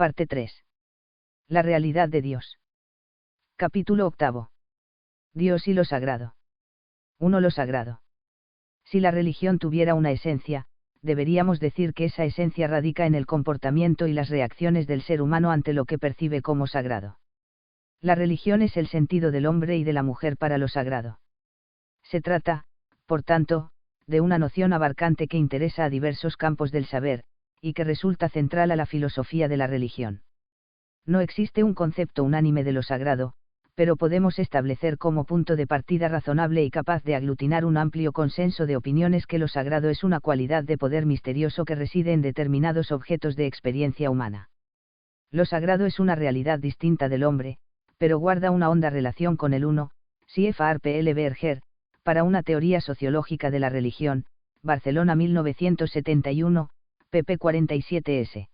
Parte 3. La realidad de Dios. Capítulo 8. Dios y lo sagrado. 1. Lo sagrado. Si la religión tuviera una esencia, deberíamos decir que esa esencia radica en el comportamiento y las reacciones del ser humano ante lo que percibe como sagrado. La religión es el sentido del hombre y de la mujer para lo sagrado. Se trata, por tanto, de una noción abarcante que interesa a diversos campos del saber, y que resulta central a la filosofía de la religión. No existe un concepto unánime de lo sagrado, pero podemos establecer como punto de partida razonable y capaz de aglutinar un amplio consenso de opiniones que lo sagrado es una cualidad de poder misterioso que reside en determinados objetos de experiencia humana. Lo sagrado es una realidad distinta del hombre, pero guarda una honda relación con el uno, C.F.R. P.L. Berger, para una teoría sociológica de la religión, Barcelona 1971, pp. 47s.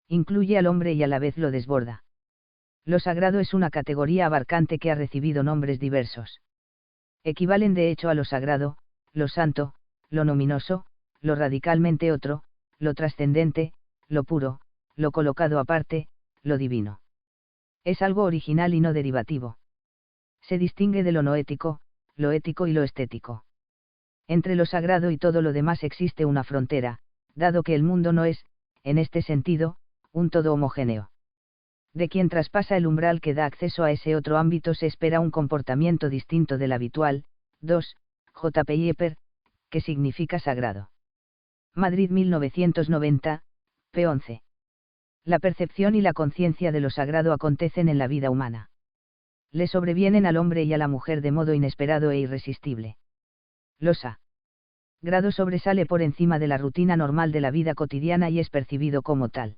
Incluye al hombre y a la vez lo desborda. Lo sagrado es una categoría abarcante que ha recibido nombres diversos. Equivalen de hecho a lo sagrado, lo santo, lo nominoso, lo radicalmente otro, lo trascendente, lo puro, lo colocado aparte, lo divino. Es algo original y no derivativo. Se distingue de lo noético, lo ético y lo estético. Entre lo sagrado y todo lo demás existe una frontera, dado que el mundo no es, en este sentido, un todo homogéneo. De quien traspasa el umbral que da acceso a ese otro ámbito se espera un comportamiento distinto del habitual. 2. J. P. Yepes, que significa sagrado. Madrid 1990, p. 11. La percepción y la conciencia de lo sagrado acontecen en la vida humana. Le sobrevienen al hombre y a la mujer de modo inesperado e irresistible. Lo sagrado sobresale por encima de la rutina normal de la vida cotidiana y es percibido como tal.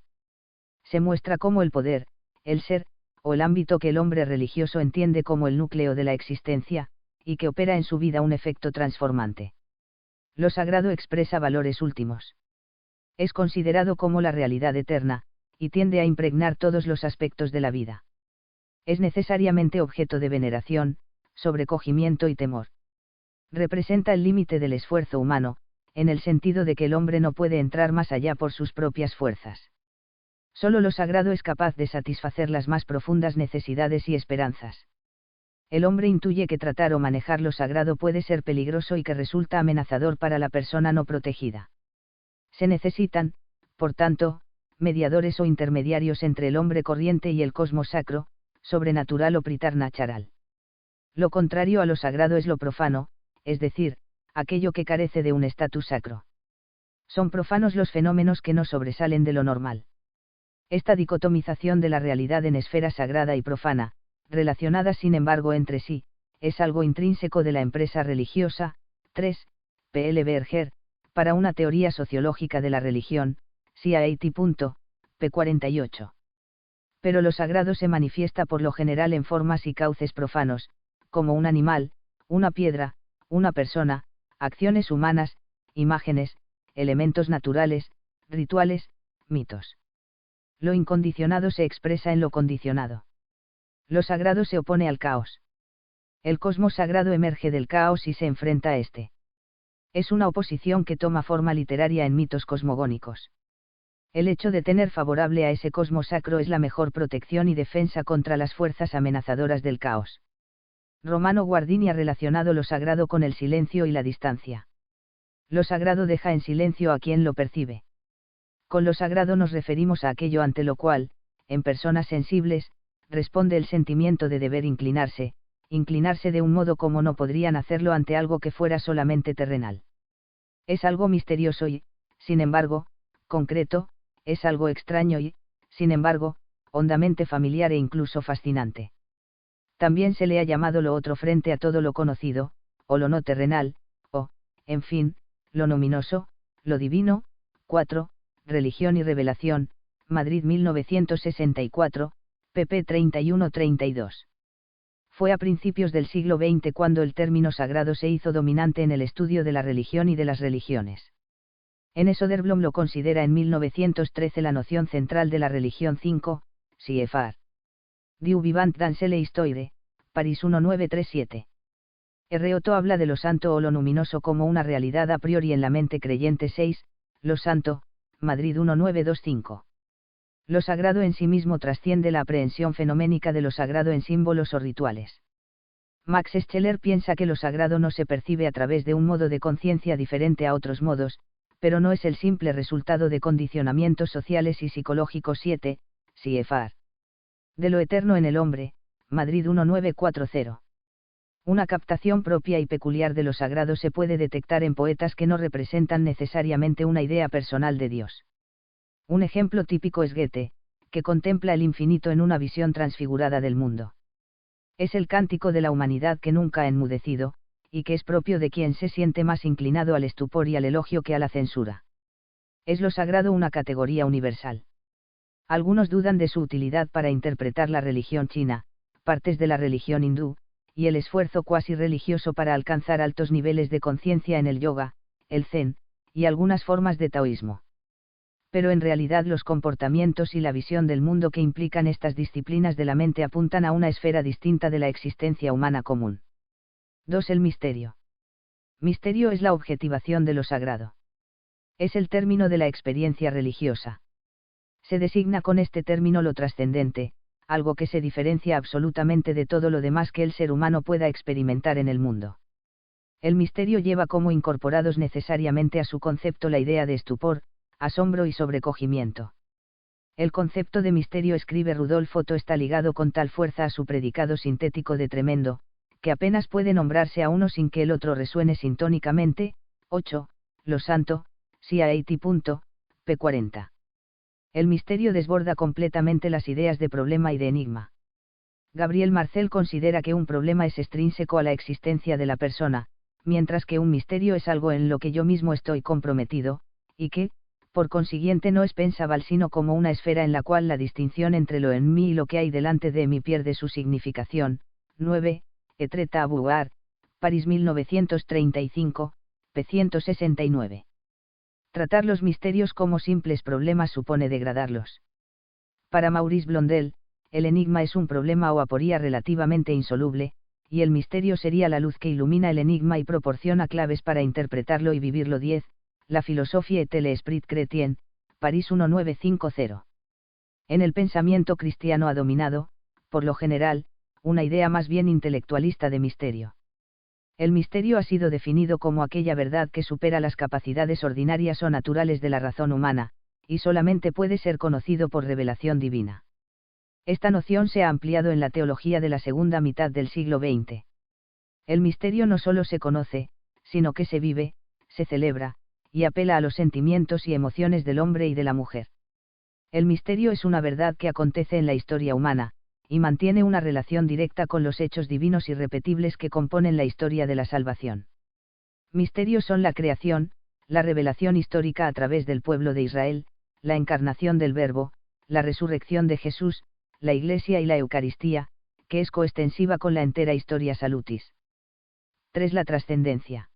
Se muestra como el poder, el ser, o el ámbito que el hombre religioso entiende como el núcleo de la existencia, y que opera en su vida un efecto transformante. Lo sagrado expresa valores últimos. Es considerado como la realidad eterna, y tiende a impregnar todos los aspectos de la vida. Es necesariamente objeto de veneración, sobrecogimiento y temor. Representa el límite del esfuerzo humano, en el sentido de que el hombre no puede entrar más allá por sus propias fuerzas. Solo lo sagrado es capaz de satisfacer las más profundas necesidades y esperanzas. El hombre intuye que tratar o manejar lo sagrado puede ser peligroso y que resulta amenazador para la persona no protegida. Se necesitan, por tanto, mediadores o intermediarios entre el hombre corriente y el cosmos sacro, sobrenatural o pritarnacharal. Lo contrario a lo sagrado es lo profano, es decir, aquello que carece de un estatus sacro. Son profanos los fenómenos que no sobresalen de lo normal. Esta dicotomización de la realidad en esfera sagrada y profana, relacionadas sin embargo entre sí, es algo intrínseco de la empresa religiosa. 3. P.L. Berger, para una teoría sociológica de la religión, CIAT. p. 48. Pero lo sagrado se manifiesta por lo general en formas y cauces profanos, como un animal, una piedra, una persona, acciones humanas, imágenes, elementos naturales, rituales, mitos. Lo incondicionado se expresa en lo condicionado. Lo sagrado se opone al caos. El cosmos sagrado emerge del caos y se enfrenta a este. Es una oposición que toma forma literaria en mitos cosmogónicos. El hecho de tener favorable a ese cosmos sacro es la mejor protección y defensa contra las fuerzas amenazadoras del caos. Romano Guardini ha relacionado lo sagrado con el silencio y la distancia. Lo sagrado deja en silencio a quien lo percibe. Con lo sagrado nos referimos a aquello ante lo cual, en personas sensibles, responde el sentimiento de deber inclinarse de un modo como no podrían hacerlo ante algo que fuera solamente terrenal. Es algo misterioso y, sin embargo, concreto, es algo extraño y, sin embargo, hondamente familiar e incluso fascinante. También se le ha llamado lo otro frente a todo lo conocido, o lo no terrenal, o, en fin, lo nominoso, lo divino. 4. Religión y revelación, Madrid 1964, pp. 31-32. Fue a principios del siglo XX cuando el término sagrado se hizo dominante en el estudio de la religión y de las religiones. N. Soderblom lo considera en 1913 la noción central de la religión. 5. CFR. Du vivant dans l'histoire, París 1937. R. Otto habla de lo santo o lo luminoso como una realidad a priori en la mente creyente. 6. Lo santo, Madrid 1925. Lo sagrado en sí mismo trasciende la aprehensión fenoménica de lo sagrado en símbolos o rituales. Max Scheler piensa que lo sagrado no se percibe a través de un modo de conciencia diferente a otros modos, pero no es el simple resultado de condicionamientos sociales y psicológicos. 7, CFR. De lo eterno en el hombre, Madrid 1940. Una captación propia y peculiar de lo sagrado se puede detectar en poetas que no representan necesariamente una idea personal de Dios. Un ejemplo típico es Goethe, que contempla el infinito en una visión transfigurada del mundo. Es el cántico de la humanidad que nunca ha enmudecido, y que es propio de quien se siente más inclinado al estupor y al elogio que a la censura. ¿Es lo sagrado una categoría universal? Algunos dudan de su utilidad para interpretar la religión china, partes de la religión hindú, y el esfuerzo cuasi religioso para alcanzar altos niveles de conciencia en el yoga, el zen, y algunas formas de taoísmo. Pero en realidad los comportamientos y la visión del mundo que implican estas disciplinas de la mente apuntan a una esfera distinta de la existencia humana común. 2. El misterio. Misterio es la objetivación de lo sagrado. Es el término de la experiencia religiosa. Se designa con este término lo trascendente, algo que se diferencia absolutamente de todo lo demás que el ser humano pueda experimentar en el mundo. El misterio lleva como incorporados necesariamente a su concepto la idea de estupor, asombro y sobrecogimiento. El concepto de misterio, escribe Rudolf Otto, está ligado con tal fuerza a su predicado sintético de tremendo, que apenas puede nombrarse a uno sin que el otro resuene sintónicamente. 8. Lo santo, CAT. P. 40. El misterio desborda completamente las ideas de problema y de enigma. Gabriel Marcel considera que un problema es extrínseco a la existencia de la persona, mientras que un misterio es algo en lo que yo mismo estoy comprometido, y que, por consiguiente, no es pensable sino como una esfera en la cual la distinción entre lo en mí y lo que hay delante de mí pierde su significación. 9. Etreta à Beauvoir, París 1935, p. 169. Tratar los misterios como simples problemas supone degradarlos. Para Maurice Blondel, el enigma es un problema o aporía relativamente insoluble, y el misterio sería la luz que ilumina el enigma y proporciona claves para interpretarlo y vivirlo. 10. La filosofía et l'esprit chrétien, París 1950. En el pensamiento cristiano ha dominado, por lo general, una idea más bien intelectualista de misterio. El misterio ha sido definido como aquella verdad que supera las capacidades ordinarias o naturales de la razón humana, y solamente puede ser conocido por revelación divina. Esta noción se ha ampliado en la teología de la segunda mitad del siglo XX. El misterio no solo se conoce, sino que se vive, se celebra, y apela a los sentimientos y emociones del hombre y de la mujer. El misterio es una verdad que acontece en la historia humana, y mantiene una relación directa con los hechos divinos irrepetibles que componen la historia de la salvación. Misterios son la creación, la revelación histórica a través del pueblo de Israel, la encarnación del Verbo, la resurrección de Jesús, la Iglesia y la Eucaristía, que es coextensiva con la entera historia salutis. 3. La trascendencia.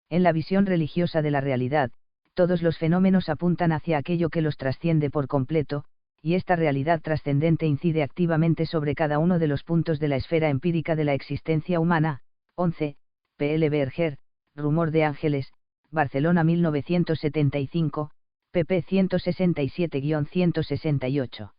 En la visión religiosa de la realidad, todos los fenómenos apuntan hacia aquello que los trasciende por completo, y esta realidad trascendente incide activamente sobre cada uno de los puntos de la esfera empírica de la existencia humana. 11. P. L. Berger, Rumor de Ángeles, Barcelona 1975, pp. 167-168.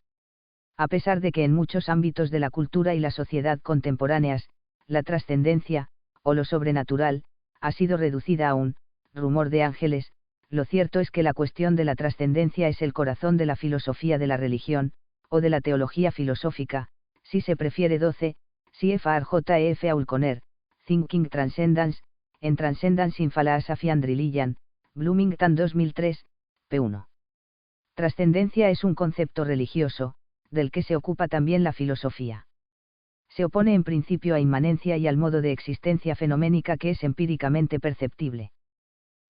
A pesar de que en muchos ámbitos de la cultura y la sociedad contemporáneas, la trascendencia, o lo sobrenatural, ha sido reducida a un rumor de ángeles, lo cierto es que la cuestión de la trascendencia es el corazón de la filosofía de la religión, o de la teología filosófica, si se prefiere. 12. CFR J. F. Aulconer, Thinking Transcendence, en Transcendence in Philosophy and Religion, Bloomington 2003, p. 1. Trascendencia es un concepto religioso, del que se ocupa también la filosofía. Se opone en principio a inmanencia y al modo de existencia fenoménica que es empíricamente perceptible.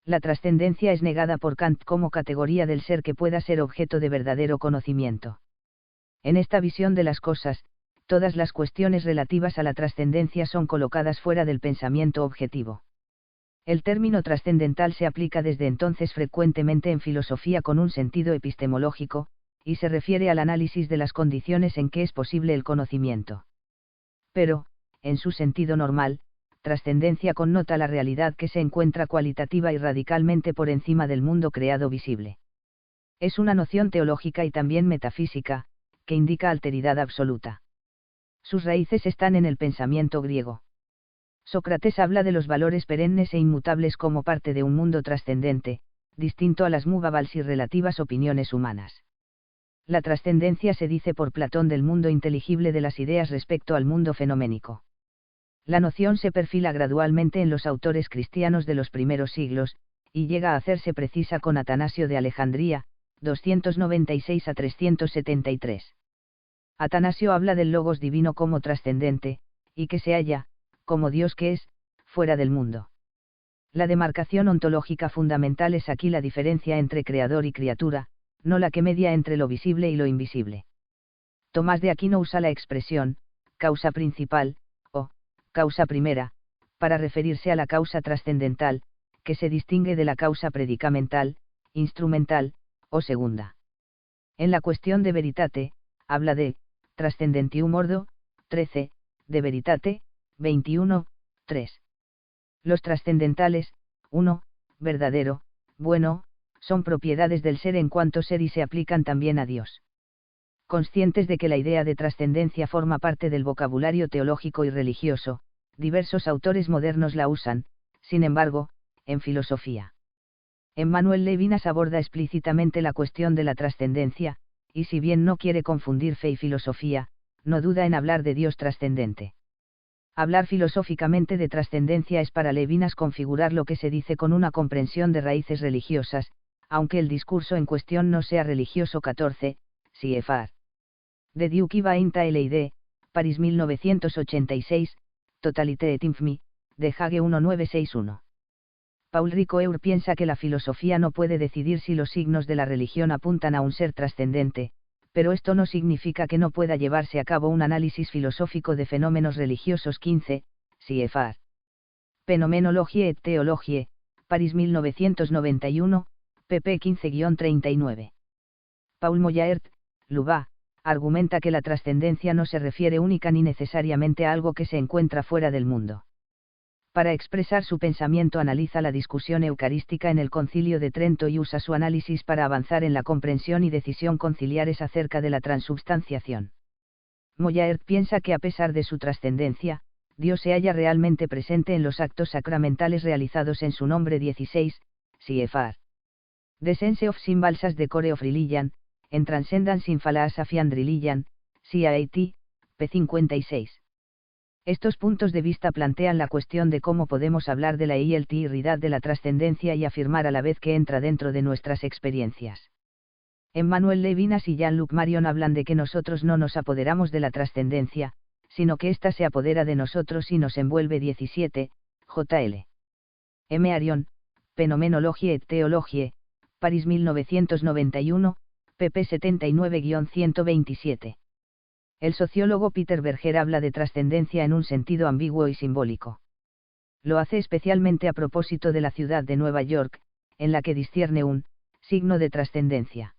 La trascendencia es negada por Kant como categoría del ser que pueda ser objeto de verdadero conocimiento. En esta visión de las cosas, todas las cuestiones relativas a la trascendencia son colocadas fuera del pensamiento objetivo. El término trascendental se aplica desde entonces frecuentemente en filosofía con un sentido epistemológico, y se refiere al análisis de las condiciones en que es posible el conocimiento. Pero, en su sentido normal, trascendencia connota la realidad que se encuentra cualitativa y radicalmente por encima del mundo creado visible. Es una noción teológica y también metafísica, que indica alteridad absoluta. Sus raíces están en el pensamiento griego. Sócrates habla de los valores perennes e inmutables como parte de un mundo trascendente, distinto a las movables y relativas opiniones humanas. La trascendencia se dice por Platón del mundo inteligible de las ideas respecto al mundo fenoménico. La noción se perfila gradualmente en los autores cristianos de los primeros siglos, y llega a hacerse precisa con Atanasio de Alejandría, 296 a 373. Atanasio habla del logos divino como trascendente, y que se halla, como Dios que es, fuera del mundo. La demarcación ontológica fundamental es aquí la diferencia entre creador y criatura, no la que media entre lo visible y lo invisible. Tomás de Aquino usa la expresión, causa principal, o, causa primera, para referirse a la causa trascendental, que se distingue de la causa predicamental, instrumental, o segunda. En la cuestión de veritate, habla de, transcendentium ordo, 13, de veritate, 21, 3. Los trascendentales, 1, verdadero, bueno, son propiedades del ser en cuanto ser y se aplican también a Dios. Conscientes de que la idea de trascendencia forma parte del vocabulario teológico y religioso, diversos autores modernos la usan, sin embargo, en filosofía. Emmanuel Levinas aborda explícitamente la cuestión de la trascendencia, y si bien no quiere confundir fe y filosofía, no duda en hablar de Dios trascendente. Hablar filosóficamente de trascendencia es para Levinas configurar lo que se dice con una comprensión de raíces religiosas, aunque el discurso en cuestión no sea religioso. 14, CFR. De Duke Inta LID, París 1986, Totalité et Infamy, de Hage 1961. Paul Ricoeur piensa que la filosofía no puede decidir si los signos de la religión apuntan a un ser trascendente, pero esto no significa que no pueda llevarse a cabo un análisis filosófico de fenómenos religiosos. 15, CFR. Phenomenologie et Theologie, París 1991, pp 15-39. Paul Moyaert, Luba, argumenta que la trascendencia no se refiere única ni necesariamente a algo que se encuentra fuera del mundo. Para expresar su pensamiento analiza la discusión eucarística en el Concilio de Trento y usa su análisis para avanzar en la comprensión y decisión conciliares acerca de la transubstanciación. Moyaert piensa que a pesar de su trascendencia, Dios se halla realmente presente en los actos sacramentales realizados en su nombre. 16, CFR. The Sense of Symbols as the Core of Religion, en Transcendence in Philosophy and Religion, CIAT, p. 56. Estos puntos de vista plantean la cuestión de cómo podemos hablar de la iltiridad de la trascendencia y afirmar a la vez que entra dentro de nuestras experiencias. Emmanuel Levinas y Jean-Luc Marion hablan de que nosotros no nos apoderamos de la trascendencia, sino que ésta se apodera de nosotros y nos envuelve. 17, JL. M. Arion, Phenomenologie et Theologie, París 1991, pp 79-127. El sociólogo Peter Berger habla de trascendencia en un sentido ambiguo y simbólico. Lo hace especialmente a propósito de la ciudad de Nueva York, en la que discierne un signo de trascendencia.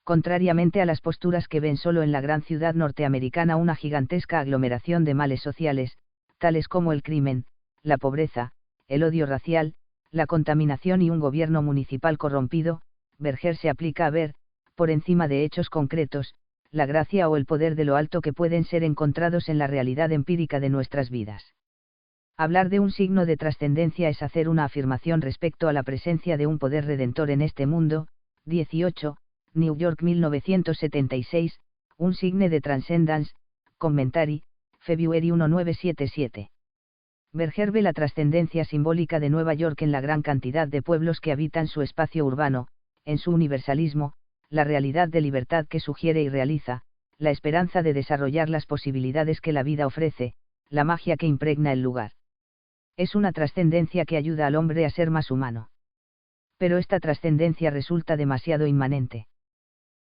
Contrariamente a las posturas que ven solo en la gran ciudad norteamericana una gigantesca aglomeración de males sociales, tales como el crimen, la pobreza, el odio racial, la contaminación y un gobierno municipal corrompido, Berger se aplica a ver, por encima de hechos concretos, la gracia o el poder de lo alto que pueden ser encontrados en la realidad empírica de nuestras vidas. Hablar de un signo de trascendencia es hacer una afirmación respecto a la presencia de un poder redentor en este mundo. 18, New York 1976, un signe de transcendence, commentary, February 1977. Berger ve la trascendencia simbólica de Nueva York en la gran cantidad de pueblos que habitan su espacio urbano, en su universalismo, la realidad de libertad que sugiere y realiza, la esperanza de desarrollar las posibilidades que la vida ofrece, la magia que impregna el lugar. Es una trascendencia que ayuda al hombre a ser más humano. Pero esta trascendencia resulta demasiado inmanente.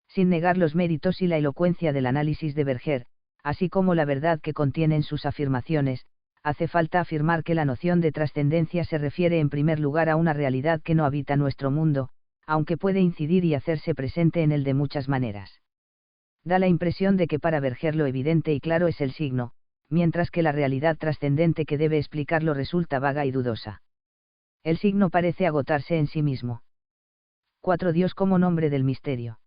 Sin negar los méritos y la elocuencia del análisis de Berger, así como la verdad que contienen sus afirmaciones, hace falta afirmar que la noción de trascendencia se refiere en primer lugar a una realidad que no habita nuestro mundo, aunque puede incidir y hacerse presente en él de muchas maneras. Da la impresión de que para Berger lo evidente y claro es el signo, mientras que la realidad trascendente que debe explicarlo resulta vaga y dudosa. El signo parece agotarse en sí mismo. 4. Dios como nombre del misterio.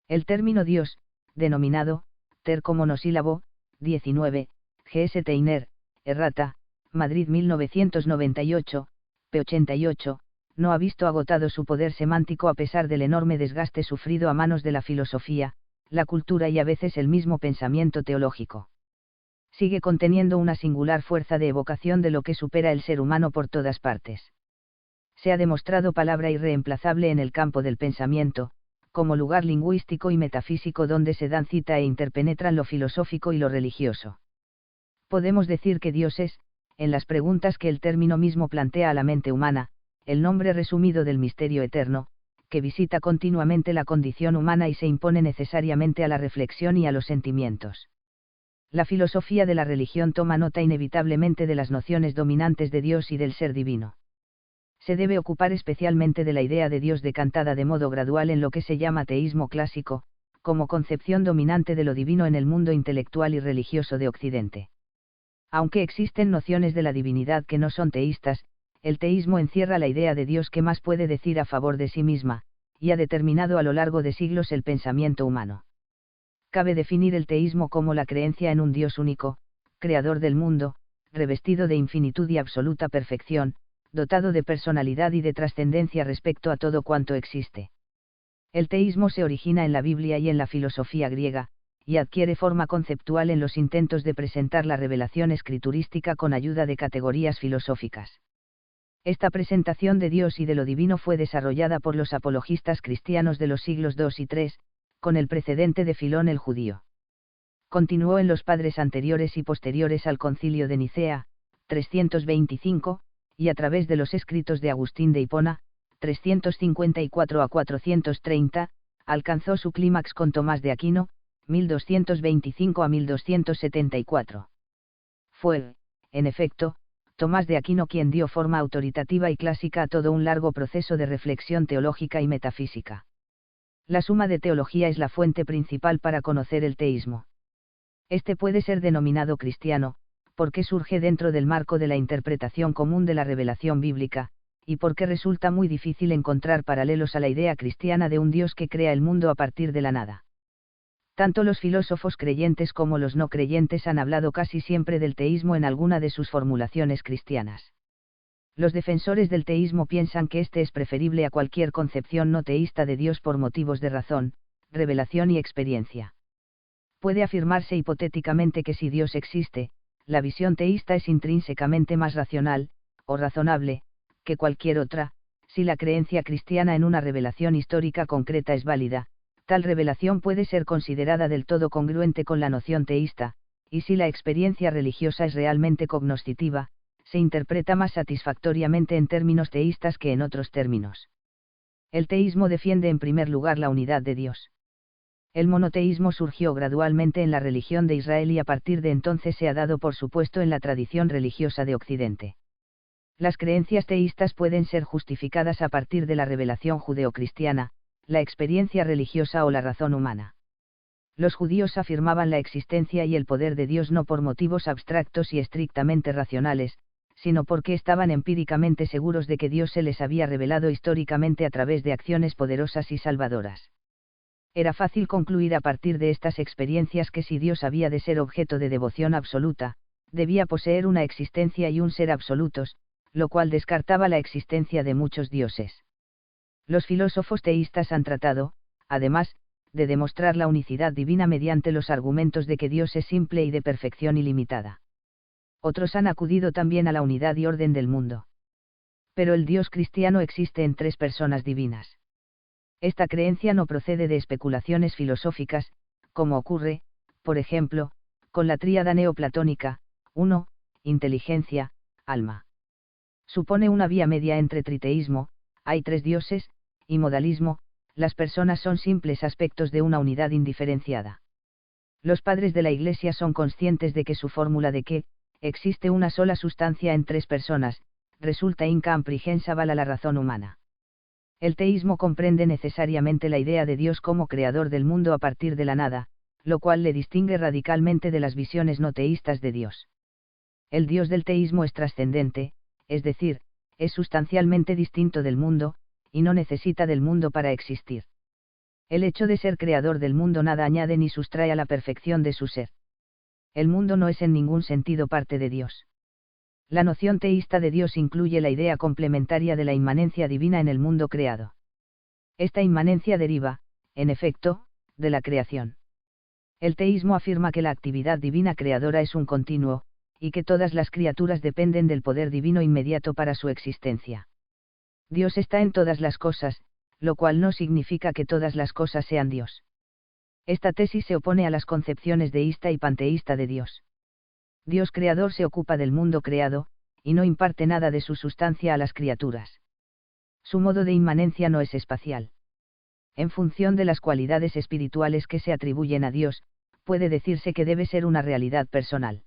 El término Dios, denominado, ter como monosílabo, 19, G.S. Teiner, Errata, Madrid 1998, p. 88, no ha visto agotado su poder semántico a pesar del enorme desgaste sufrido a manos de la filosofía, la cultura y a veces el mismo pensamiento teológico. Sigue conteniendo una singular fuerza de evocación de lo que supera el ser humano por todas partes. Se ha demostrado palabra irreemplazable en el campo del pensamiento, como lugar lingüístico y metafísico donde se dan cita e interpenetran lo filosófico y lo religioso. Podemos decir que Dios es, en las preguntas que el término mismo plantea a la mente humana, el nombre resumido del misterio eterno, que visita continuamente la condición humana y se impone necesariamente a la reflexión y a los sentimientos. La filosofía de la religión toma nota inevitablemente de las nociones dominantes de Dios y del ser divino. Se debe ocupar especialmente de la idea de Dios decantada de modo gradual en lo que se llama teísmo clásico, como concepción dominante de lo divino en el mundo intelectual y religioso de Occidente. Aunque existen nociones de la divinidad que no son teístas, el teísmo encierra la idea de Dios que más puede decir a favor de sí misma, y ha determinado a lo largo de siglos el pensamiento humano. Cabe definir el teísmo como la creencia en un Dios único, creador del mundo, revestido de infinitud y absoluta perfección, dotado de personalidad y de trascendencia respecto a todo cuanto existe. El teísmo se origina en la Biblia y en la filosofía griega, y adquiere forma conceptual en los intentos de presentar la revelación escriturística con ayuda de categorías filosóficas. Esta presentación de Dios y de lo divino fue desarrollada por los apologistas cristianos de los siglos II y III, con el precedente de Filón el judío. Continuó en los padres anteriores y posteriores al Concilio de Nicea, 325, y a través de los escritos de Agustín de Hipona, 354 a 430, alcanzó su clímax con Tomás de Aquino, 1225 a 1274. Fue, en efecto, Tomás de Aquino quien dio forma autoritativa y clásica a todo un largo proceso de reflexión teológica y metafísica. La Suma de Teología es la fuente principal para conocer el teísmo. Este puede ser denominado cristiano, porque surge dentro del marco de la interpretación común de la revelación bíblica, y porque resulta muy difícil encontrar paralelos a la idea cristiana de un Dios que crea el mundo a partir de la nada. Tanto los filósofos creyentes como los no creyentes han hablado casi siempre del teísmo en alguna de sus formulaciones cristianas. Los defensores del teísmo piensan que este es preferible a cualquier concepción no teísta de Dios por motivos de razón, revelación y experiencia. Puede afirmarse hipotéticamente que si Dios existe, la visión teísta es intrínsecamente más racional, o razonable, que cualquier otra. Si la creencia cristiana en una revelación histórica concreta es válida, tal revelación puede ser considerada del todo congruente con la noción teísta, y si la experiencia religiosa es realmente cognoscitiva, se interpreta más satisfactoriamente en términos teístas que en otros términos. El teísmo defiende en primer lugar la unidad de Dios. El monoteísmo surgió gradualmente en la religión de Israel y a partir de entonces se ha dado por supuesto en la tradición religiosa de Occidente. Las creencias teístas pueden ser justificadas a partir de la revelación judeocristiana, la experiencia religiosa o la razón humana. Los judíos afirmaban la existencia y el poder de Dios no por motivos abstractos y estrictamente racionales, sino porque estaban empíricamente seguros de que Dios se les había revelado históricamente a través de acciones poderosas y salvadoras. Era fácil concluir a partir de estas experiencias que si Dios había de ser objeto de devoción absoluta, debía poseer una existencia y un ser absolutos, lo cual descartaba la existencia de muchos dioses. Los filósofos teístas han tratado, además, de demostrar la unicidad divina mediante los argumentos de que Dios es simple y de perfección ilimitada. Otros han acudido también a la unidad y orden del mundo. Pero el Dios cristiano existe en tres personas divinas. Esta creencia no procede de especulaciones filosóficas, como ocurre, por ejemplo, con la tríada neoplatónica, 1, inteligencia, alma. Supone una vía media entre triteísmo, hay tres dioses, y modalismo, las personas son simples aspectos de una unidad indiferenciada. Los padres de la Iglesia son conscientes de que su fórmula de que existe una sola sustancia en tres personas, resulta incomprehensable a la razón humana. El teísmo comprende necesariamente la idea de Dios como creador del mundo a partir de la nada, lo cual le distingue radicalmente de las visiones no teístas de Dios. El Dios del teísmo es trascendente, es decir, es sustancialmente distinto del mundo, y no necesita del mundo para existir. El hecho de ser creador del mundo nada añade ni sustrae a la perfección de su ser. El mundo no es en ningún sentido parte de Dios. La noción teísta de Dios incluye la idea complementaria de la inmanencia divina en el mundo creado. Esta inmanencia deriva, en efecto, de la creación. El teísmo afirma que la actividad divina creadora es un continuo, y que todas las criaturas dependen del poder divino inmediato para su existencia. Dios está en todas las cosas, lo cual no significa que todas las cosas sean Dios. Esta tesis se opone a las concepciones deísta y panteísta de Dios. Dios creador se ocupa del mundo creado, y no imparte nada de su sustancia a las criaturas. Su modo de inmanencia no es espacial. En función de las cualidades espirituales que se atribuyen a Dios, puede decirse que debe ser una realidad personal.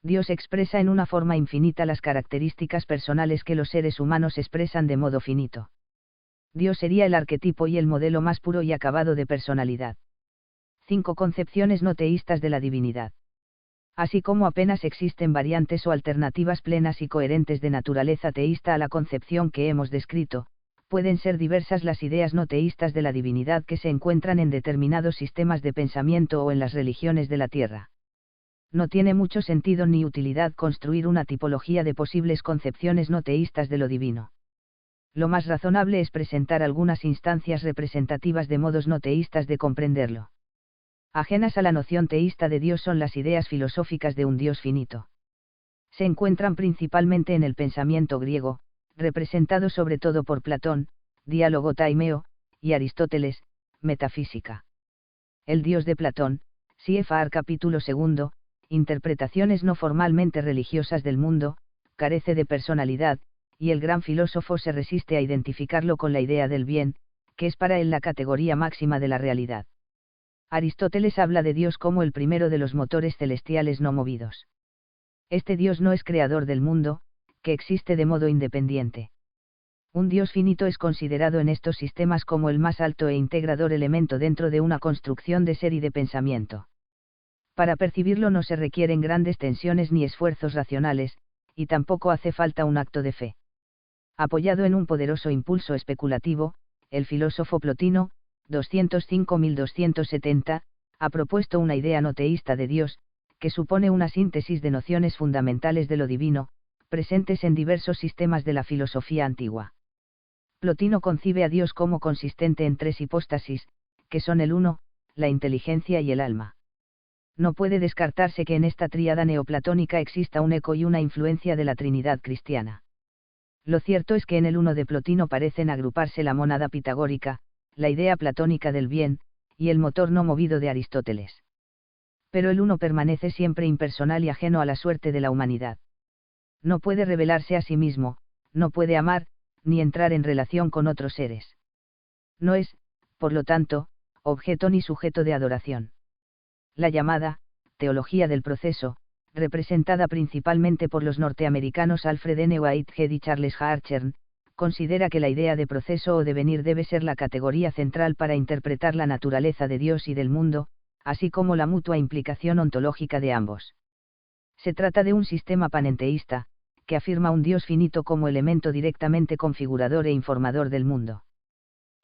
Dios expresa en una forma infinita las características personales que los seres humanos expresan de modo finito. Dios sería el arquetipo y el modelo más puro y acabado de personalidad. 5 concepciones no teístas de la divinidad. Así como apenas existen variantes o alternativas plenas y coherentes de naturaleza teísta a la concepción que hemos descrito, pueden ser diversas las ideas no teístas de la divinidad que se encuentran en determinados sistemas de pensamiento o en las religiones de la Tierra. No tiene mucho sentido ni utilidad construir una tipología de posibles concepciones no teístas de lo divino. Lo más razonable es presentar algunas instancias representativas de modos no teístas de comprenderlo. Ajenas a la noción teísta de Dios son las ideas filosóficas de un Dios finito. Se encuentran principalmente en el pensamiento griego, representado sobre todo por Platón, Diálogo Taimeo, y Aristóteles, Metafísica. El Dios de Platón, Cfr capítulo 2, interpretaciones no formalmente religiosas del mundo, carece de personalidad, y el gran filósofo se resiste a identificarlo con la idea del bien, que es para él la categoría máxima de la realidad. Aristóteles habla de Dios como el primero de los motores celestiales no movidos. Este Dios no es creador del mundo, que existe de modo independiente. Un Dios finito es considerado en estos sistemas como el más alto e integrador elemento dentro de una construcción de ser y de pensamiento. Para percibirlo no se requieren grandes tensiones ni esfuerzos racionales, y tampoco hace falta un acto de fe. Apoyado en un poderoso impulso especulativo, el filósofo Plotino, 205-1270, ha propuesto una idea no teísta de Dios, que supone una síntesis de nociones fundamentales de lo divino, presentes en diversos sistemas de la filosofía antigua. Plotino concibe a Dios como consistente en 3 hipóstasis, que son el uno, la inteligencia y el alma. No puede descartarse que en esta tríada neoplatónica exista un eco y una influencia de la Trinidad cristiana. Lo cierto es que en el uno de Plotino parecen agruparse la mónada pitagórica, la idea platónica del bien, y el motor no movido de Aristóteles. Pero el uno permanece siempre impersonal y ajeno a la suerte de la humanidad. No puede revelarse a sí mismo, no puede amar, ni entrar en relación con otros seres. No es, por lo tanto, objeto ni sujeto de adoración. La llamada teología del proceso, representada principalmente por los norteamericanos Alfred N. Whitehead y Charles Hartshorne, considera que la idea de proceso o devenir debe ser la categoría central para interpretar la naturaleza de Dios y del mundo, así como la mutua implicación ontológica de ambos. Se trata de un sistema panenteísta, que afirma un Dios finito como elemento directamente configurador e informador del mundo.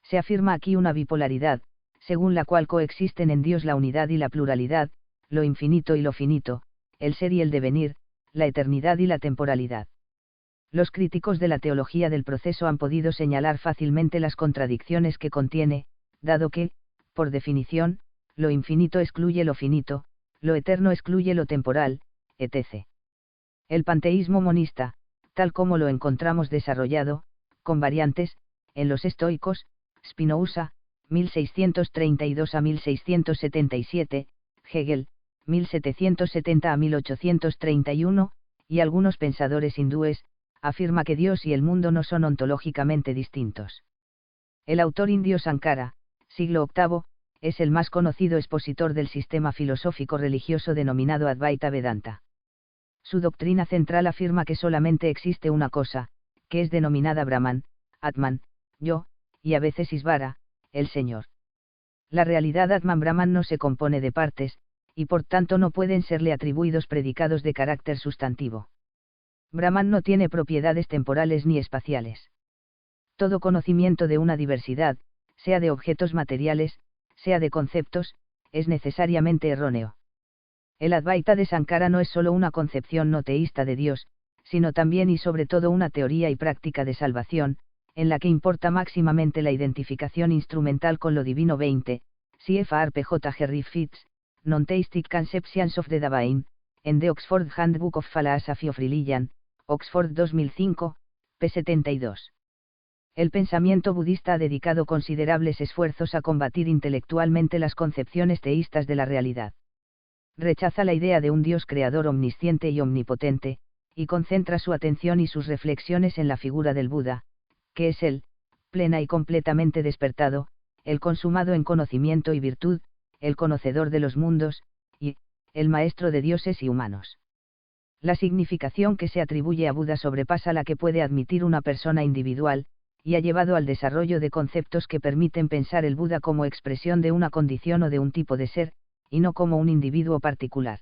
Se afirma aquí una bipolaridad, según la cual coexisten en Dios la unidad y la pluralidad, lo infinito y lo finito, el ser y el devenir, la eternidad y la temporalidad. Los críticos de la teología del proceso han podido señalar fácilmente las contradicciones que contiene, dado que, por definición, lo infinito excluye lo finito, lo eterno excluye lo temporal, etc. El panteísmo monista, tal como lo encontramos desarrollado, con variantes, en los estoicos, Spinoza, 1632 a 1677, Hegel, 1770 a 1831, y algunos pensadores hindúes, afirma que Dios y el mundo no son ontológicamente distintos. El autor indio Sankara, siglo VIII, es el más conocido expositor del sistema filosófico religioso denominado Advaita Vedanta. Su doctrina central afirma que solamente existe una cosa, que es denominada Brahman, Atman, yo, y a veces Isvara, el Señor. La realidad Atman Brahman no se compone de partes, y por tanto no pueden serle atribuidos predicados de carácter sustantivo. Brahman no tiene propiedades temporales ni espaciales. Todo conocimiento de una diversidad, sea de objetos materiales, sea de conceptos, es necesariamente erróneo. El Advaita de Sankara no es solo una concepción no teísta de Dios, sino también y sobre todo una teoría y práctica de salvación, en la que importa máximamente la identificación instrumental con lo divino. 20. CFR PJ Jerry Fitz, Non-Theistic Conceptions of the Divine, en The Oxford Handbook of Philosophy of Religion, Oxford 2005, p. 72. El pensamiento budista ha dedicado considerables esfuerzos a combatir intelectualmente las concepciones teístas de la realidad. Rechaza la idea de un Dios creador omnisciente y omnipotente, y concentra su atención y sus reflexiones en la figura del Buda, que es el, plena y completamente despertado, el consumado en conocimiento y virtud, el conocedor de los mundos, y, el maestro de dioses y humanos. La significación que se atribuye a Buda sobrepasa la que puede admitir una persona individual, y ha llevado al desarrollo de conceptos que permiten pensar el Buda como expresión de una condición o de un tipo de ser, y no como un individuo particular.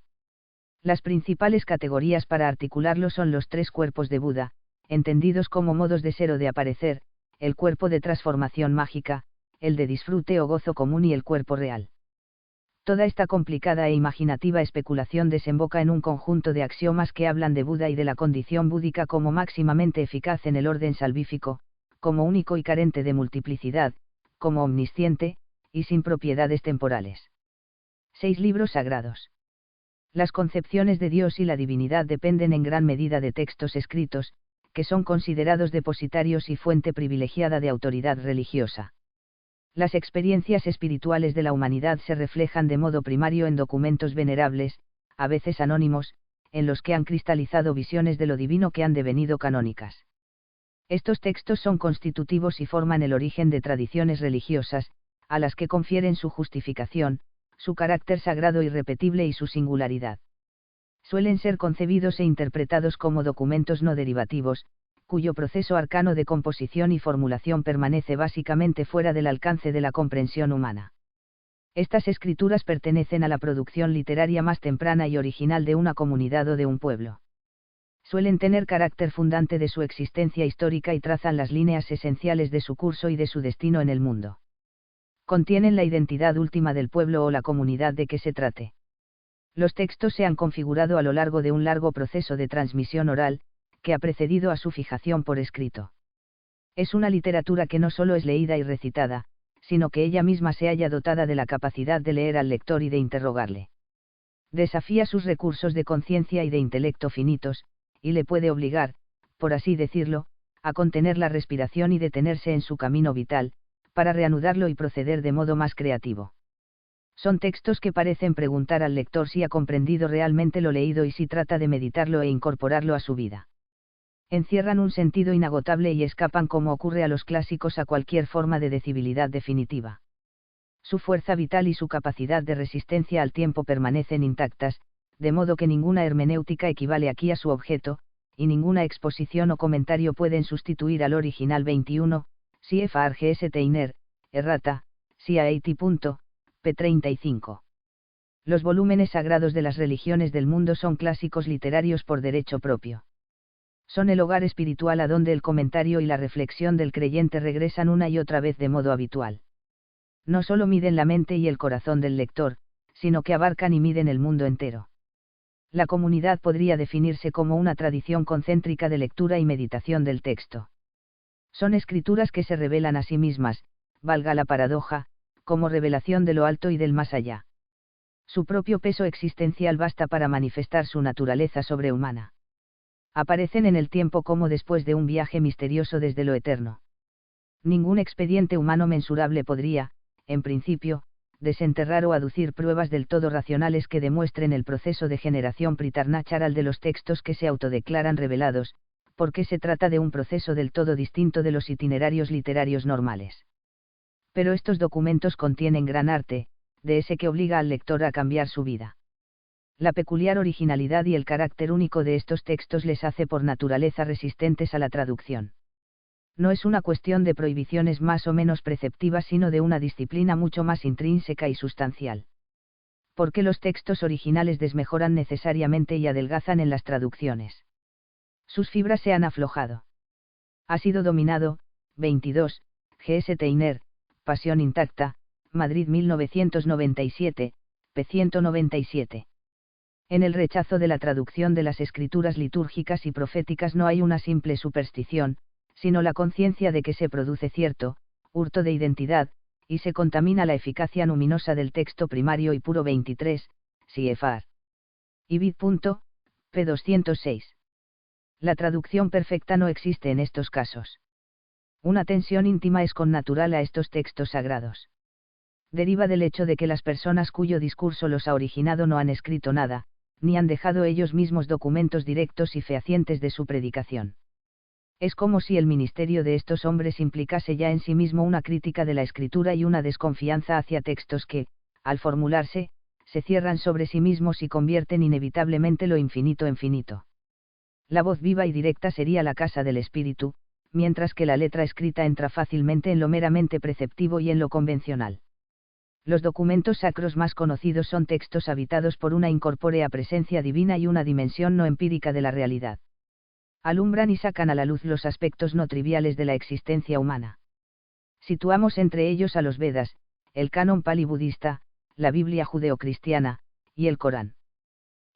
Las principales categorías para articularlo son los tres cuerpos de Buda, entendidos como modos de ser o de aparecer, el cuerpo de transformación mágica, el de disfrute o gozo común y el cuerpo real. Toda esta complicada e imaginativa especulación desemboca en un conjunto de axiomas que hablan de Buda y de la condición búdica como máximamente eficaz en el orden salvífico, como único y carente de multiplicidad, como omnisciente, y sin propiedades temporales. 6 libros sagrados. Las concepciones de Dios y la divinidad dependen en gran medida de textos escritos, que son considerados depositarios y fuente privilegiada de autoridad religiosa. Las experiencias espirituales de la humanidad se reflejan de modo primario en documentos venerables, a veces anónimos, en los que han cristalizado visiones de lo divino que han devenido canónicas. Estos textos son constitutivos y forman el origen de tradiciones religiosas, a las que confieren su justificación, su carácter sagrado irrepetible y su singularidad. Suelen ser concebidos e interpretados como documentos no derivativos, cuyo proceso arcano de composición y formulación permanece básicamente fuera del alcance de la comprensión humana. Estas escrituras pertenecen a la producción literaria más temprana y original de una comunidad o de un pueblo. Suelen tener carácter fundante de su existencia histórica y trazan las líneas esenciales de su curso y de su destino en el mundo. Contienen la identidad última del pueblo o la comunidad de que se trate. Los textos se han configurado a lo largo de un largo proceso de transmisión oral, que ha precedido a su fijación por escrito. Es una literatura que no solo es leída y recitada, sino que ella misma se halla dotada de la capacidad de leer al lector y de interrogarle. Desafía sus recursos de conciencia y de intelecto finitos, y le puede obligar, por así decirlo, a contener la respiración y detenerse en su camino vital, para reanudarlo y proceder de modo más creativo. Son textos que parecen preguntar al lector si ha comprendido realmente lo leído y si trata de meditarlo e incorporarlo a su vida. Encierran un sentido inagotable y escapan, como ocurre a los clásicos, a cualquier forma de decibilidad definitiva. Su fuerza vital y su capacidad de resistencia al tiempo permanecen intactas, de modo que ninguna hermenéutica equivale aquí a su objeto, y ninguna exposición o comentario pueden sustituir al original. 21, CFR GS Teiner, Errata, CAT. p. 35. Los volúmenes sagrados de las religiones del mundo son clásicos literarios por derecho propio. Son el hogar espiritual a donde el comentario y la reflexión del creyente regresan una y otra vez de modo habitual. No solo miden la mente y el corazón del lector, sino que abarcan y miden el mundo entero. La comunidad podría definirse como una tradición concéntrica de lectura y meditación del texto. Son escrituras que se revelan a sí mismas, valga la paradoja, como revelación de lo alto y del más allá. Su propio peso existencial basta para manifestar su naturaleza sobrehumana. Aparecen en el tiempo como después de un viaje misterioso desde lo eterno. Ningún expediente humano mensurable podría, en principio, desenterrar o aducir pruebas del todo racionales que demuestren el proceso de generación pritarnacharal de los textos que se autodeclaran revelados, porque se trata de un proceso del todo distinto de los itinerarios literarios normales. Pero estos documentos contienen gran arte, de ese que obliga al lector a cambiar su vida. La peculiar originalidad y el carácter único de estos textos les hace por naturaleza resistentes a la traducción. No es una cuestión de prohibiciones más o menos preceptivas, sino de una disciplina mucho más intrínseca y sustancial. Porque los textos originales desmejoran necesariamente y adelgazan en las traducciones. Sus fibras se han aflojado. Ha sido dominado, 22, G.S. Teiner, Pasión intacta, Madrid 1997, p. 197. En el rechazo de la traducción de las escrituras litúrgicas y proféticas no hay una simple superstición, sino la conciencia de que se produce cierto hurto de identidad, y se contamina la eficacia luminosa del texto primario y puro. 23, CFR. Ibid. P. 206. La traducción perfecta no existe en estos casos. Una tensión íntima es connatural a estos textos sagrados. Deriva del hecho de que las personas cuyo discurso los ha originado no han escrito nada, ni han dejado ellos mismos documentos directos y fehacientes de su predicación. Es como si el ministerio de estos hombres implicase ya en sí mismo una crítica de la escritura y una desconfianza hacia textos que, al formularse, se cierran sobre sí mismos y convierten inevitablemente lo infinito en finito. La voz viva y directa sería la casa del espíritu, mientras que la letra escrita entra fácilmente en lo meramente preceptivo y en lo convencional. Los documentos sacros más conocidos son textos habitados por una incorpórea presencia divina y una dimensión no empírica de la realidad. Alumbran y sacan a la luz los aspectos no triviales de la existencia humana. Situamos entre ellos a los Vedas, el canon pali budista, la Biblia judeocristiana, y el Corán.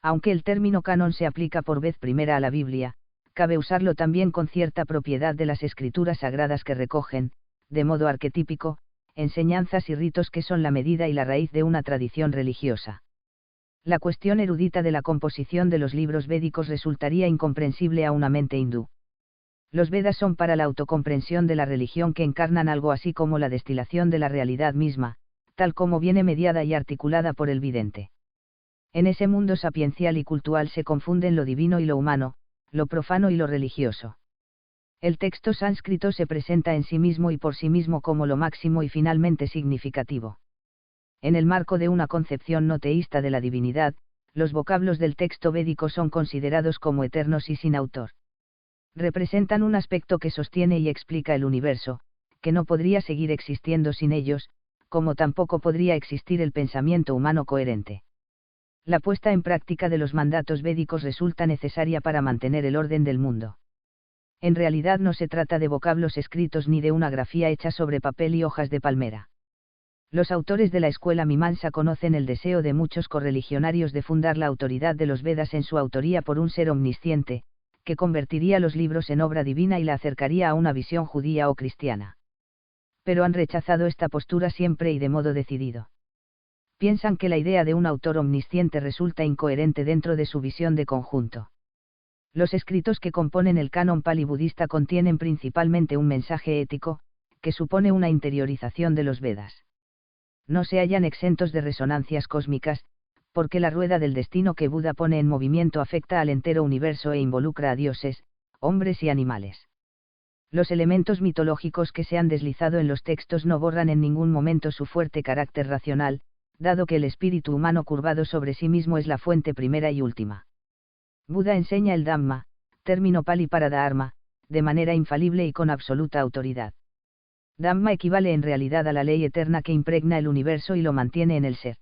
Aunque el término canon se aplica por vez primera a la Biblia, cabe usarlo también con cierta propiedad de las escrituras sagradas que recogen, de modo arquetípico, enseñanzas y ritos que son la medida y la raíz de una tradición religiosa. La cuestión erudita de la composición de los libros védicos resultaría incomprensible a una mente hindú. Los Vedas son para la autocomprensión de la religión que encarnan algo así como la destilación de la realidad misma, tal como viene mediada y articulada por el vidente. En ese mundo sapiencial y cultural se confunden lo divino y lo humano, lo profano y lo religioso. El texto sánscrito se presenta en sí mismo y por sí mismo como lo máximo y finalmente significativo. En el marco de una concepción no teísta de la divinidad, los vocablos del texto védico son considerados como eternos y sin autor. Representan un aspecto que sostiene y explica el universo, que no podría seguir existiendo sin ellos, como tampoco podría existir el pensamiento humano coherente. La puesta en práctica de los mandatos védicos resulta necesaria para mantener el orden del mundo. En realidad no se trata de vocablos escritos ni de una grafía hecha sobre papel y hojas de palmera. Los autores de la escuela Mimamsa conocen el deseo de muchos correligionarios de fundar la autoridad de los Vedas en su autoría por un ser omnisciente, que convertiría los libros en obra divina y la acercaría a una visión judía o cristiana. Pero han rechazado esta postura siempre y de modo decidido. Piensan que la idea de un autor omnisciente resulta incoherente dentro de su visión de conjunto. Los escritos que componen el canon pali budista contienen principalmente un mensaje ético, que supone una interiorización de los Vedas. No se hallan exentos de resonancias cósmicas, porque la rueda del destino que Buda pone en movimiento afecta al entero universo e involucra a dioses, hombres y animales. Los elementos mitológicos que se han deslizado en los textos no borran en ningún momento su fuerte carácter racional, dado que el espíritu humano curvado sobre sí mismo es la fuente primera y última. Buda enseña el Dhamma, término pali para dharma, de manera infalible y con absoluta autoridad. Dhamma equivale en realidad a la ley eterna que impregna el universo y lo mantiene en el ser.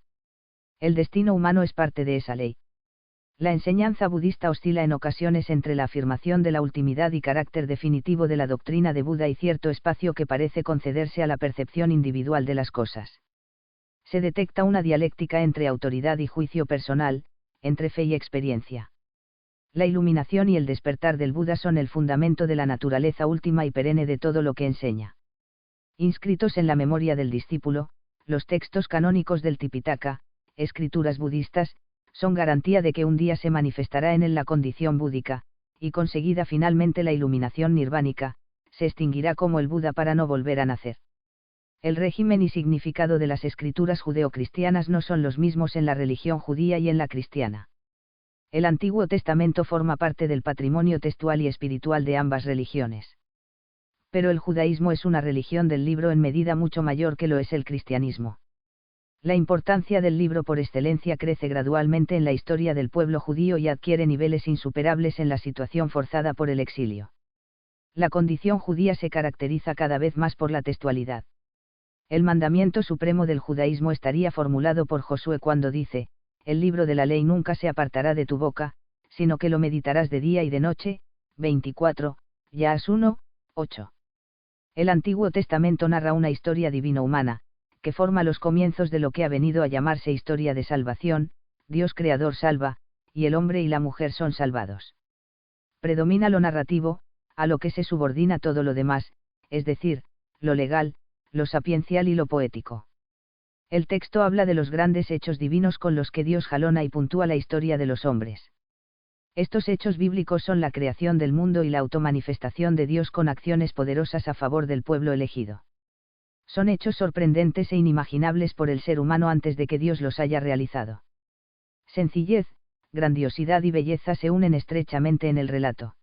El destino humano es parte de esa ley. La enseñanza budista oscila en ocasiones entre la afirmación de la ultimidad y carácter definitivo de la doctrina de Buda y cierto espacio que parece concederse a la percepción individual de las cosas. Se detecta una dialéctica entre autoridad y juicio personal, entre fe y experiencia. La iluminación y el despertar del Buda son el fundamento de la naturaleza última y perenne de todo lo que enseña. Inscritos en la memoria del discípulo, los textos canónicos del Tipitaka, escrituras budistas, son garantía de que un día se manifestará en él la condición búdica, y conseguida finalmente la iluminación nirvánica, se extinguirá como el Buda para no volver a nacer. El régimen y significado de las escrituras judeocristianas no son los mismos en la religión judía y en la cristiana. El Antiguo Testamento forma parte del patrimonio textual y espiritual de ambas religiones. Pero el judaísmo es una religión del libro en medida mucho mayor que lo es el cristianismo. La importancia del libro por excelencia crece gradualmente en la historia del pueblo judío y adquiere niveles insuperables en la situación forzada por el exilio. La condición judía se caracteriza cada vez más por la textualidad. El mandamiento supremo del judaísmo estaría formulado por Josué cuando dice: el libro de la ley nunca se apartará de tu boca, sino que lo meditarás de día y de noche. 24, Yas 1, 8. El Antiguo Testamento narra una historia divino-humana, que forma los comienzos de lo que ha venido a llamarse historia de salvación. Dios creador salva, y el hombre y la mujer son salvados. Predomina lo narrativo, a lo que se subordina todo lo demás, es decir, lo legal, lo sapiencial y lo poético. El texto habla de los grandes hechos divinos con los que Dios jalona y puntúa la historia de los hombres. Estos hechos bíblicos son la creación del mundo y la automanifestación de Dios con acciones poderosas a favor del pueblo elegido. Son hechos sorprendentes e inimaginables por el ser humano antes de que Dios los haya realizado. Sencillez, grandiosidad y belleza se unen estrechamente en el relato.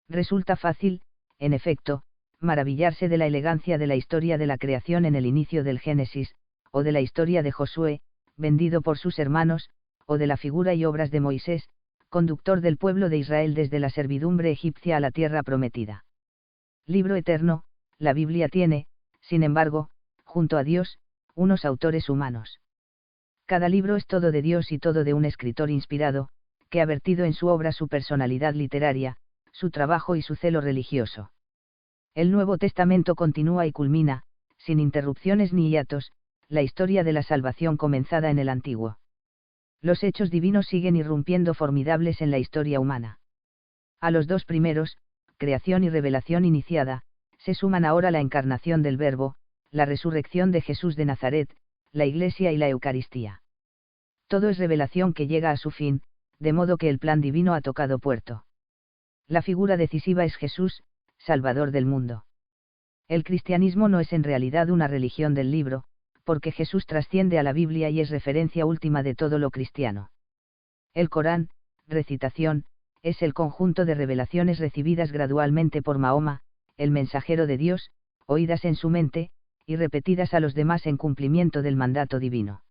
Resulta fácil, en efecto, maravillarse de la elegancia de la historia de la creación en el inicio del Génesis, o de la historia de Josué, vendido por sus hermanos, o de la figura y obras de Moisés, conductor del pueblo de Israel desde la servidumbre egipcia a la tierra prometida. Libro eterno, la Biblia tiene, sin embargo, junto a Dios, unos autores humanos. Cada libro es todo de Dios y todo de un escritor inspirado, que ha vertido en su obra su personalidad literaria, su trabajo y su celo religioso. El Nuevo Testamento continúa y culmina, sin interrupciones ni hiatos, la historia de la salvación comenzada en el Antiguo. Los hechos divinos siguen irrumpiendo formidables en la historia humana. A los dos primeros, creación y revelación iniciada, se suman ahora la encarnación del Verbo, la resurrección de Jesús de Nazaret, la Iglesia y la Eucaristía. Todo es revelación que llega a su fin, de modo que el plan divino ha tocado puerto. La figura decisiva es Jesús, Salvador del mundo. El cristianismo no es en realidad una religión del libro, porque Jesús trasciende a la Biblia y es referencia última de todo lo cristiano. El Corán, recitación, es el conjunto de revelaciones recibidas gradualmente por Mahoma, el mensajero de Dios, oídas en su mente, y repetidas a los demás en cumplimiento del mandato divino.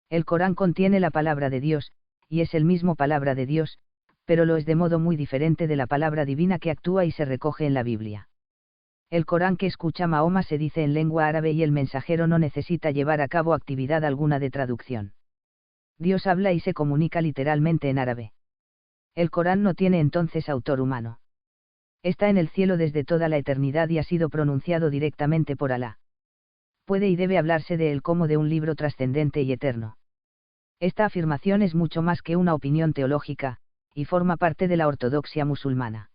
El Corán contiene la palabra de Dios, y es el mismo palabra de Dios, pero lo es de modo muy diferente de la palabra divina que actúa y se recoge en la Biblia. El Corán que escucha Mahoma se dice en lengua árabe y el mensajero no necesita llevar a cabo actividad alguna de traducción. Dios habla y se comunica literalmente en árabe. El Corán no tiene entonces autor humano. Está en el cielo desde toda la eternidad y ha sido pronunciado directamente por Alá. Puede y debe hablarse de él como de un libro trascendente y eterno. Esta afirmación es mucho más que una opinión teológica, y forma parte de la ortodoxia musulmana.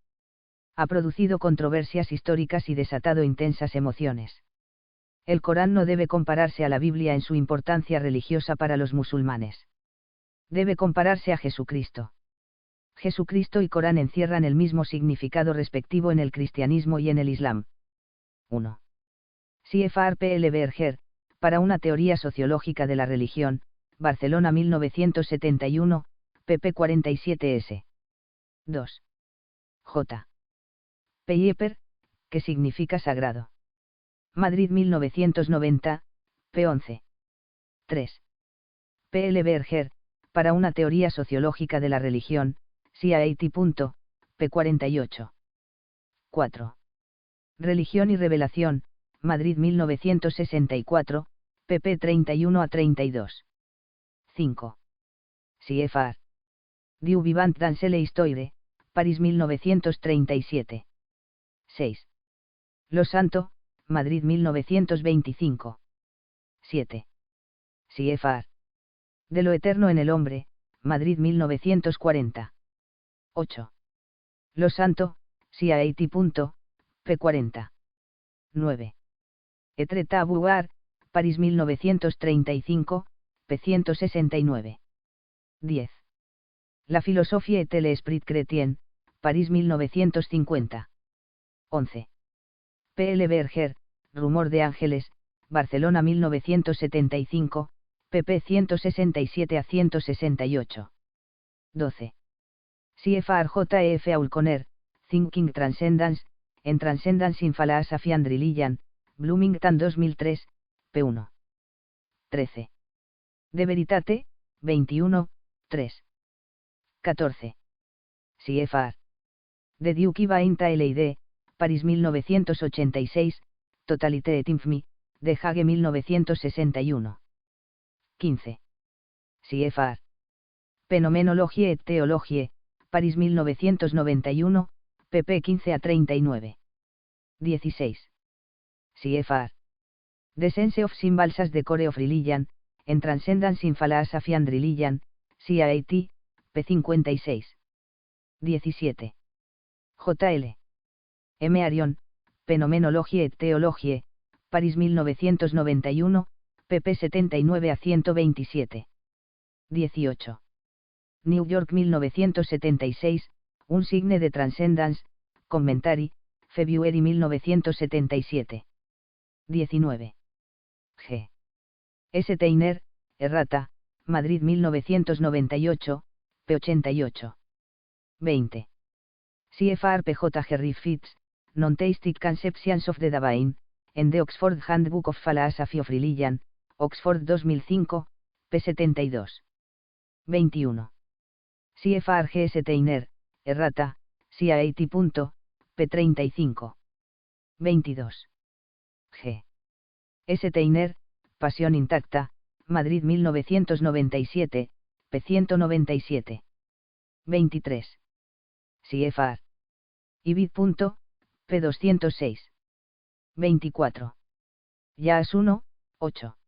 Ha producido controversias históricas y desatado intensas emociones. El Corán no debe compararse a la Biblia en su importancia religiosa para los musulmanes. Debe compararse a Jesucristo. Jesucristo y Corán encierran el mismo significado respectivo en el cristianismo y en el Islam. 1. C.F.R. P. L. Berger, para una teoría sociológica de la religión, Barcelona 1971, pp 47s. 2. J. Peyper, que significa sagrado. Madrid 1990, p. 11. 3. P. L. Berger, para una teoría sociológica de la religión, CIAT. p. 48. 4. Religión y revelación, Madrid 1964, pp 31 a 32. 5. CFR. Du vivant dans l'histoire, París 1937. 6. Lo Santo, Madrid 1925. 7. CFR. De lo eterno en el hombre, Madrid 1940. 8. Lo Santo, CIAT. p. 40. 9. Etre à voir, París 1935, p. 169. 10. La filosofía et l'esprit chrétien, París 1950. 11. P. L. Berger, Rumor de Ángeles, Barcelona 1975, pp 167 a 168. 12. CFR J. F. Aulconer, Thinking Transcendence, en Transcendence in Philosophy and Religion, Bloomington 2003, p. 1. 13. De Veritate, 21, 3. 14. CFR. De Duke Vainta LID, París 1986, Totalité et Infamy, de Hague 1961. 15. CFR. Phenomenologie et Theologie, París 1991, pp 15 a 39. 16. CFR. The Sense of Symbols as the Core of Religion, en Transcendence in Philosophy and Religion, CAT, p. 56. 17. J.L. M. Arion, Phenomenologie et Theologie, París 1991, pp 79 a 127. 18. New York 1976, Un signe de Transcendence, Commentary, February 1977. 19. G. S. Teiner, Errata, Madrid 1998, p. 88. 20. CFR PJ Gerry Fitz, Non-Theistic Conceptions of the Divine, en The Oxford Handbook of Philosophy of Religion, Oxford 2005, p. 72. 21. CFR GS Teiner, Errata, CAT. p. 35. 22. G. S. Teiner, Pasión Intacta, Madrid 1997, p. 197. 23. CFR. Ibid. p. 206. 24. Yas 1, 8.